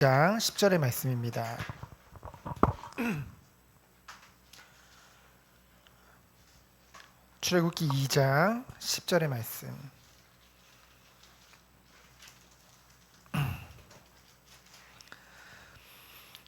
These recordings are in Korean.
2장 10절의 말씀입니다. 출애굽기 2장 10절의 말씀.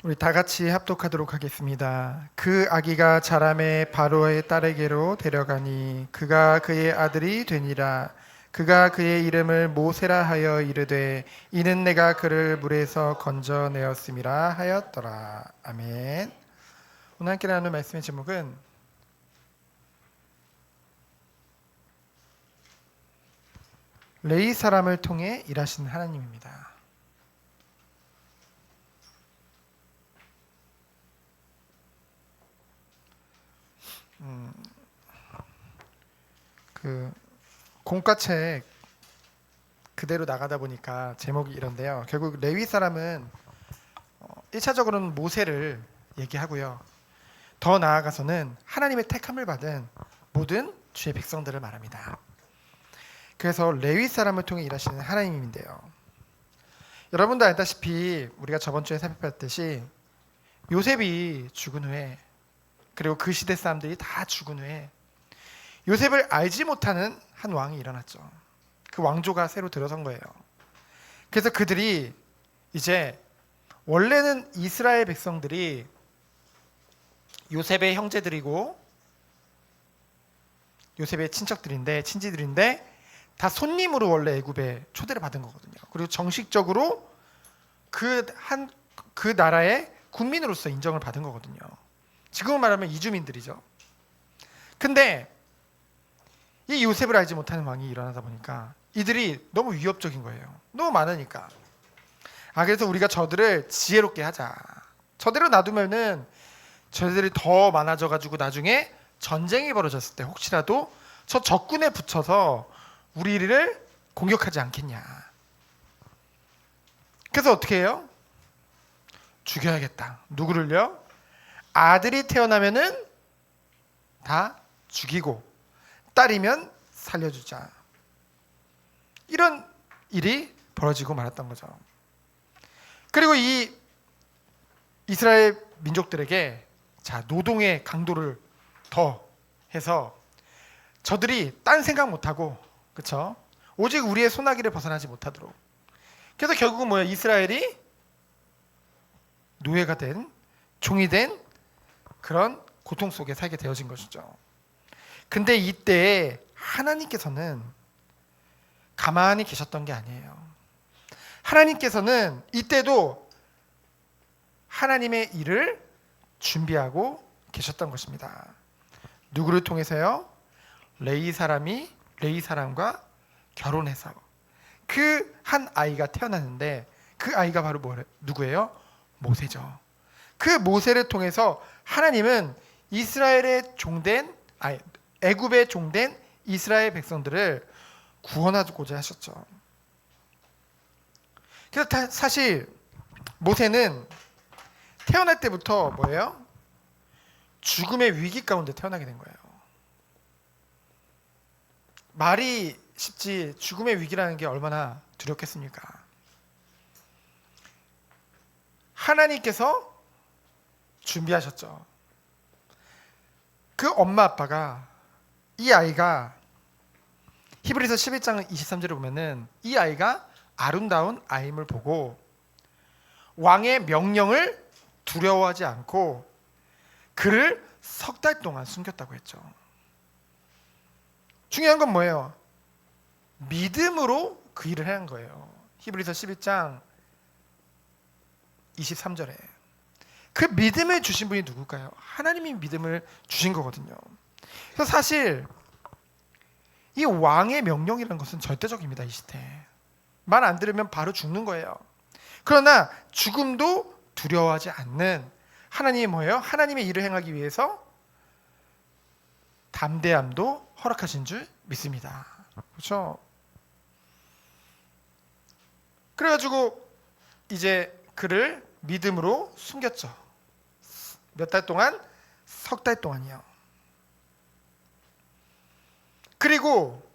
우리 다 같이 합독하도록 하겠습니다. 그 아기가 자라매 바로의 딸에게로 데려가니 그가 그의 아들이 되니라. 그가 그의 이름을 모세라 하여 이르되 이는 내가 그를 물에서 건져내었음이라 하였더라. 아멘. 오늘 함께 나누는 말씀의 제목은 레위 사람을 통해 일하신 하나님입니다. 그 공과책 그대로 나가다 보니까 제목이 이런데요. 결국 레위 사람은 1차적으로는 모세를 얘기하고요. 더 나아가서는 하나님의 택함을 받은 모든 주의 백성들을 말합니다. 그래서 레위 사람을 통해 일하시는 하나님인데요. 여러분도 알다시피 우리가 저번 주에 살펴봤듯이 요셉이 죽은 후에, 그리고 그 시대 사람들이 다 죽은 후에 요셉을 알지 못하는 한 왕이 일어났죠. 그 왕조가 새로 들어선 거예요. 그래서 그들이 이제 원래는 이스라엘 백성들이 요셉의 형제들이고 요셉의 친지들인데 다 손님으로 원래 애굽에 초대를 받은 거거든요. 그리고 정식적으로 그 나라의 국민으로서 인정을 받은 거거든요. 지금은 말하면 이주민들이죠. 근데 이 요셉을 알지 못하는 왕이 일어나다 보니까 이들이 너무 위협적인 거예요. 너무 많으니까. 그래서 우리가 저들을 지혜롭게 하자. 저대로 놔두면은 저들이 더 많아져 가지고 나중에 전쟁이 벌어졌을 때 혹시라도 저 적군에 붙여서 우리를 공격하지 않겠냐. 그래서 어떻게 해요? 죽여야겠다. 누구를요? 아들이 태어나면은 다 죽이고 딸이면 살려주자. 이런 일이 벌어지고 말았던 거죠. 그리고 이 이스라엘 민족들에게 노동의 강도를 더 해서 저들이 딴 생각 못하고, 그렇죠? 오직 우리의 소나기를 벗어나지 못하도록. 그래서 결국은 뭐예요? 이스라엘이 노예가 된, 종이 된 그런 고통 속에 살게 되어진 것이죠. 근데 이때 하나님께서는 가만히 계셨던 게 아니에요. 하나님께서는 이때도 하나님의 일을 준비하고 계셨던 것입니다. 누구를 통해서요? 레위 사람과 결혼해서 그 한 아이가 태어났는데 그 아이가 바로 누구예요? 모세죠. 그 모세를 통해서 하나님은 애굽의 종된 이스라엘 백성들을 구원하고자 하셨죠. 그래서 사실 모세는 태어날 때부터 뭐예요? 죽음의 위기 가운데 태어나게 된 거예요. 말이 쉽지 죽음의 위기라는 게 얼마나 두렵겠습니까? 하나님께서 준비하셨죠. 그 엄마 아빠가 이 아이가 히브리서 11장 23절에 보면은 이 아이가 아름다운 아임을 보고 왕의 명령을 두려워하지 않고 그를 석 달 동안 숨겼다고 했죠. 중요한 건 뭐예요? 믿음으로 그 일을 한 거예요. 히브리서 11장 23절에 그 믿음을 주신 분이 누굴까요? 하나님이 믿음을 주신 거거든요. 그래서 사실 이 왕의 명령이라는 것은 절대적입니다. 이 시대 말 안 들으면 바로 죽는 거예요. 그러나 죽음도 두려워하지 않는 하나님이 뭐예요? 하나님의 일을 행하기 위해서 담대함도 허락하신 줄 믿습니다. 그렇죠? 그래가지고 이제 그를 믿음으로 숨겼죠. 몇 달 동안? 석 달 동안이요. 그리고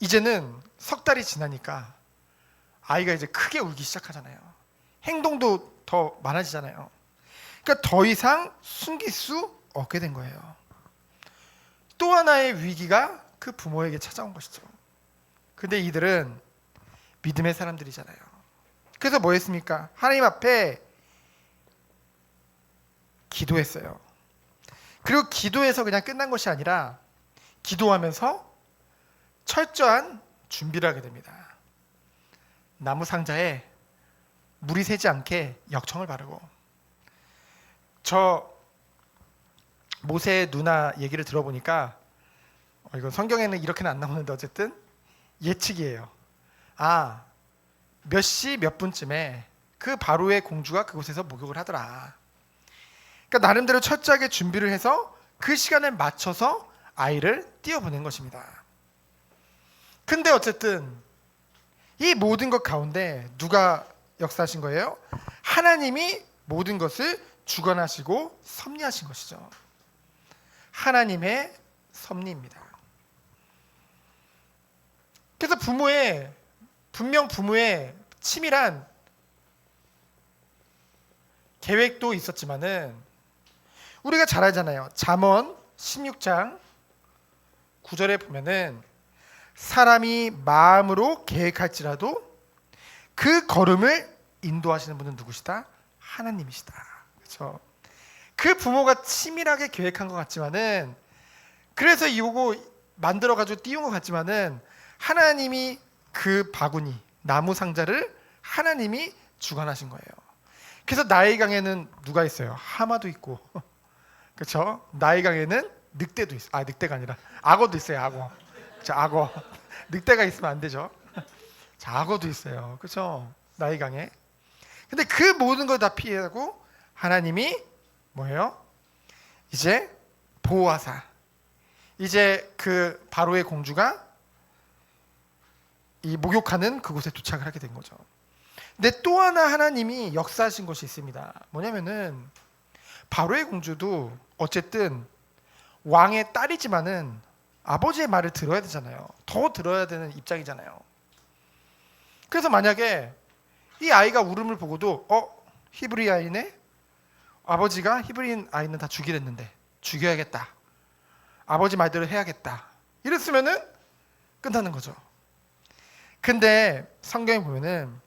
이제는 석 달이 지나니까 아이가 이제 크게 울기 시작하잖아요. 행동도 더 많아지잖아요. 그러니까 더 이상 숨길 수 없게 된 거예요. 또 하나의 위기가 그 부모에게 찾아온 것이죠. 근데 이들은 믿음의 사람들이잖아요. 그래서 뭐 했습니까? 하나님 앞에 기도했어요. 그리고 기도해서 그냥 끝난 것이 아니라 기도하면서 철저한 준비를 하게 됩니다. 나무 상자에 물이 새지 않게 역청을 바르고, 저 모세 누나 얘기를 들어보니까 이건 성경에는 이렇게는 안 나오는데 어쨌든 예측이에요. 몇 시 몇 분쯤에 그 바로의 공주가 그곳에서 목욕을 하더라. 그러니까 나름대로 철저하게 준비를 해서 그 시간에 맞춰서 아이를 띄워보낸 것입니다. 근데 어쨌든 이 모든 것 가운데 누가 역사하신 거예요? 하나님이 모든 것을 주관하시고 섭리하신 것이죠. 하나님의 섭리입니다. 그래서 분명 부모의 치밀한 계획도 있었지만은 우리가 잘 알잖아요. 잠언 16장 9절에 보면은 사람이 마음으로 계획할지라도 그 걸음을 인도하시는 분은 누구시다? 하나님이시다. 그렇죠? 그 부모가 치밀하게 계획한 것 같지만은, 그래서 이거 만들어 가지고 띄운 것 같지만은 하나님이 그 바구니 나무 상자를 하나님이 주관하신 거예요. 그래서 나일강에는 누가 있어요? 하마도 있고, 그렇죠? 나일강에는 늑대도 있어. 늑대가 아니라 악어도 있어요. 악어. 자, 악어. 늑대가 있으면 안 되죠. 자, 악어도 있어요. 그렇죠? 나일강에. 근데 그 모든 걸 다 피하고 하나님이 뭐예요? 이제 보호하사, 이제 그 바로의 공주가 이 목욕하는 그곳에 도착을 하게 된 거죠. 근데 또 하나 하나님이 역사하신 것이 있습니다. 뭐냐면은 바로의 공주도 어쨌든 왕의 딸이지만은 아버지의 말을 들어야 되잖아요. 더 들어야 되는 입장이잖아요. 그래서 만약에 이 아이가 울음을 보고도 히브리 아이네? 아버지가 히브리 아이는 다 죽이랬는데 죽여야겠다. 아버지 말대로 해야겠다. 이랬으면은 끝나는 거죠. 근데 성경에 보면은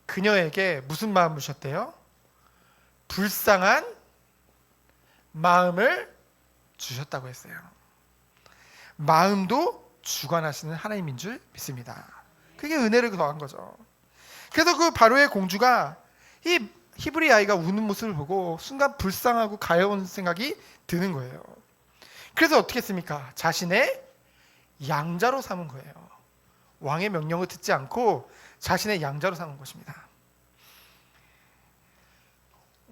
그녀에게 무슨 마음을 주셨대요? 불쌍한 마음을 주셨다고 했어요. 마음도 주관하시는 하나님인 줄 믿습니다. 그게 은혜를 더한 거죠. 그래서 그 바로의 공주가 이 히브리 아이가 우는 모습을 보고 순간 불쌍하고 가여운 생각이 드는 거예요. 그래서 어떻게 했습니까? 자신의 양자로 삼은 거예요. 왕의 명령을 듣지 않고 자신의 양자로 삼은 것입니다.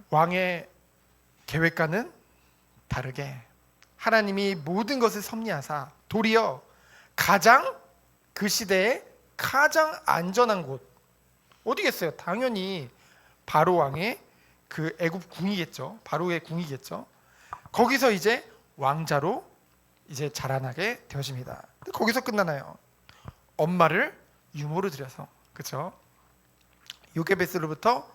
왕의 계획과는 다르게 하나님이 모든 것을 섭리하사 도리어 그 시대에 가장 안전한 곳 어디겠어요? 당연히 바로 왕의 그 애굽 궁이겠죠. 바로의 궁이겠죠. 거기서 이제 왕자로 이제 자라나게 되어집니다. 거기서 끝나나요? 엄마를 유모로 들여서, 그렇죠? 요게베스로부터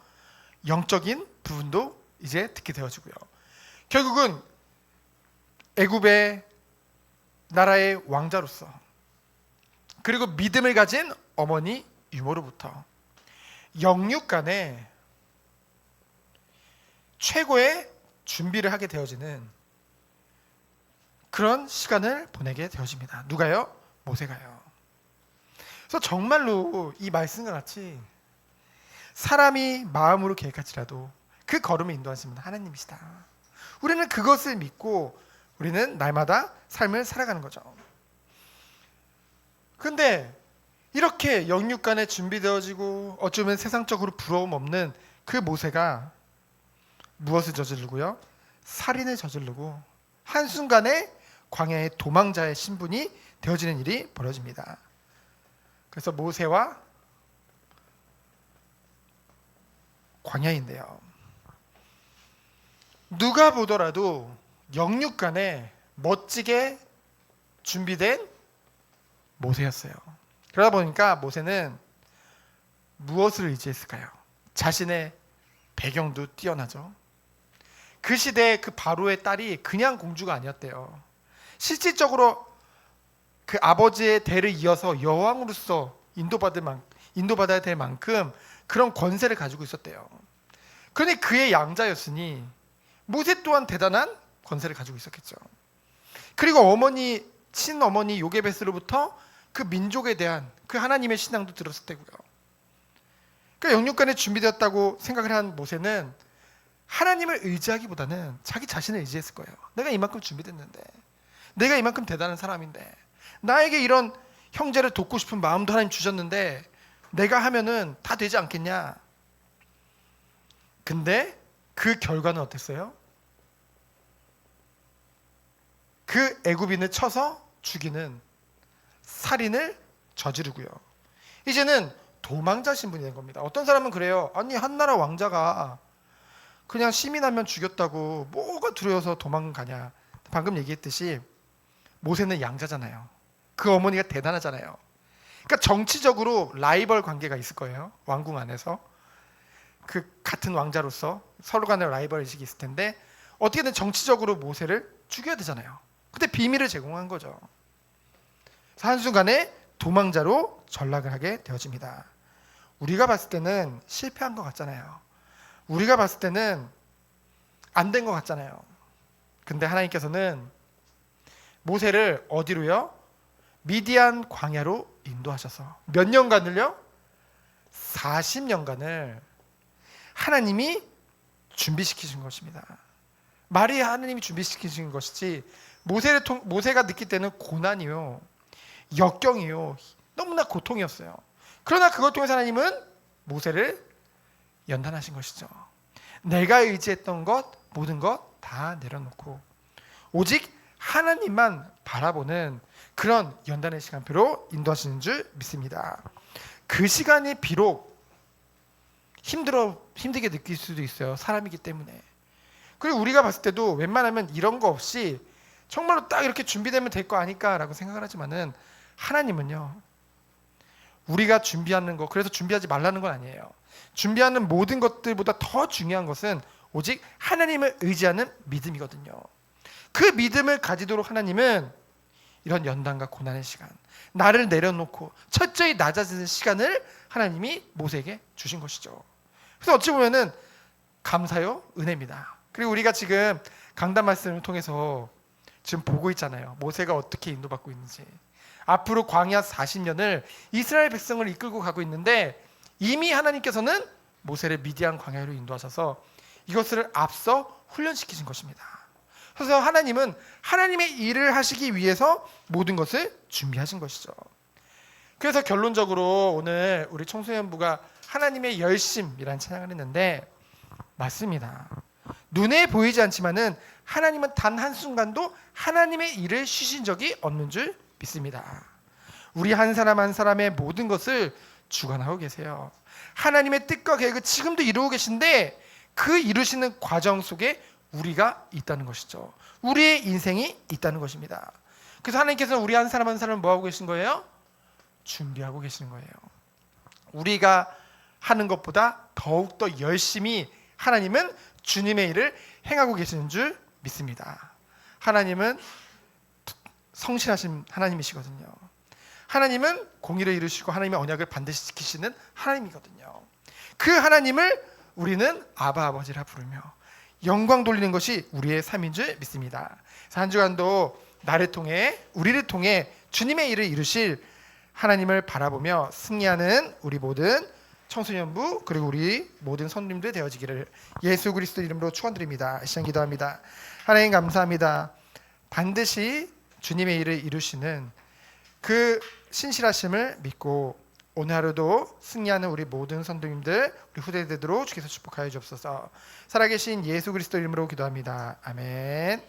영적인 부분도 이제 듣게 되어지고요. 결국은 애굽의 나라의 왕자로서, 그리고 믿음을 가진 어머니 유모로부터 영육간에 최고의 준비를 하게 되어지는 그런 시간을 보내게 되어집니다. 누가요? 모세가요. 그래서 정말로 이 말씀과 같이 사람이 마음으로 계획할지라도 그 걸음을 인도하시는 하나님이시다. 우리는 그것을 믿고 우리는 날마다 삶을 살아가는 거죠. 근데 이렇게 영육간에 준비되어지고 어쩌면 세상적으로 부러움 없는 그 모세가 무엇을 저지르고요? 살인을 저지르고 한순간에 광야의 도망자의 신분이 되어지는 일이 벌어집니다. 그래서 모세와 광야인데요. 누가 보더라도 영육간에 멋지게 준비된 모세였어요. 그러다 보니까 모세는 무엇을 의지했을까요? 자신의 배경도 뛰어나죠. 그 시대에 그 바로의 딸이 그냥 공주가 아니었대요. 실질적으로 그 아버지의 대를 이어서 여왕으로서 인도받아야 될 만큼 그런 권세를 가지고 있었대요. 그러니 그의 양자였으니 모세 또한 대단한 권세를 가지고 있었겠죠. 그리고 친어머니 요게베스로부터 그 민족에 대한 그 하나님의 신앙도 들었을 때고요. 그러니까 영육간에 준비되었다고 생각을 한 모세는 하나님을 의지하기보다는 자기 자신을 의지했을 거예요. 내가 이만큼 준비됐는데, 내가 이만큼 대단한 사람인데, 나에게 이런 형제를 돕고 싶은 마음도 하나님 주셨는데 내가 하면은 다 되지 않겠냐. 근데 그 결과는 어땠어요? 그 애굽인을 쳐서 죽이는 살인을 저지르고요. 이제는 도망자 신분이 된 겁니다. 어떤 사람은 그래요. 아니, 한나라 왕자가 그냥 시민하면 죽였다고 뭐가 두려워서 도망가냐. 방금 얘기했듯이 모세는 양자잖아요. 그 어머니가 대단하잖아요. 그러니까 정치적으로 라이벌 관계가 있을 거예요. 왕궁 안에서 그 같은 왕자로서 서로 간의 라이벌 의식이 있을 텐데 어떻게든 정치적으로 모세를 죽여야 되잖아요. 근데 비밀을 제공한 거죠. 한순간에 도망자로 전락을 하게 되어집니다. 우리가 봤을 때는 실패한 것 같잖아요. 우리가 봤을 때는 안 된 것 같잖아요. 근데 하나님께서는 모세를 어디로요? 미디안 광야로 인도하셔서 몇 년간을요? 40년간을 하나님이 준비시키신 것입니다. 말이 하나님이 준비시키신 것이지 모세가 느낄 때는 고난이요, 역경이요, 너무나 고통이었어요. 그러나 그것 통해서 하나님은 모세를 연단하신 것이죠. 내가 의지했던 것, 모든 것 다 내려놓고 오직 하나님만 바라보는 그런 연단의 시간표로 인도하시는 줄 믿습니다. 그 시간이 비록 힘들게 느낄 수도 있어요. 사람이기 때문에. 그리고 우리가 봤을 때도 웬만하면 이런 거 없이 정말로 딱 이렇게 준비되면 될 거 아닐까라고 생각을 하지만은 하나님은요, 우리가 준비하는 거, 그래서 준비하지 말라는 건 아니에요. 준비하는 모든 것들보다 더 중요한 것은 오직 하나님을 의지하는 믿음이거든요. 그 믿음을 가지도록 하나님은 이런 연단과 고난의 시간, 나를 내려놓고 철저히 낮아지는 시간을 하나님이 모세에게 주신 것이죠. 그래서 어찌 보면은 감사요, 은혜입니다. 그리고 우리가 지금 강단 말씀을 통해서 지금 보고 있잖아요. 모세가 어떻게 인도받고 있는지. 앞으로 광야 40년을 이스라엘 백성을 이끌고 가고 있는데 이미 하나님께서는 모세를 미디안 광야로 인도하셔서 이것을 앞서 훈련시키신 것입니다. 그래서 하나님은 하나님의 일을 하시기 위해서 모든 것을 준비하신 것이죠. 그래서 결론적으로 오늘 우리 청소년부가 하나님의 열심이라는 찬양을 했는데 맞습니다. 눈에 보이지 않지만은 하나님은 단 한순간도 하나님의 일을 쉬신 적이 없는 줄 믿습니다. 우리 한 사람 한 사람의 모든 것을 주관하고 계세요. 하나님의 뜻과 계획을 지금도 이루고 계신데 그 이루시는 과정 속에 우리가 있다는 것이죠. 우리의 인생이 있다는 것입니다. 그래서 하나님께서는 우리 한 사람 한 사람을 뭐 하고 계신 거예요? 준비하고 계시는 거예요. 우리가 하는 것보다 더욱더 열심히 하나님은 주님의 일을 행하고 계시는 줄 믿습니다. 하나님은 성실하신 하나님이시거든요. 하나님은 공의를 이루시고 하나님의 언약을 반드시 지키시는 하나님이거든요. 그 하나님을 우리는 아바 아버지라 부르며 영광 돌리는 것이 우리의 삶인 줄 믿습니다. 한 주간도 나를 통해 우리를 통해 주님의 일을 이루실 하나님을 바라보며 승리하는 우리 모든 청소년부 그리고 우리 모든 선님들 되어지기를 예수 그리스도 이름으로 축원드립니다. 이 시간 기도합니다. 하나님 감사합니다. 반드시 주님의 일을 이루시는 그 신실하심을 믿고 오늘 하루도 승리하는 우리 모든 선도님들 우리 후대되도록 주께서 축복하여 주옵소서. 살아계신 예수 그리스도 이름으로 기도합니다. 아멘.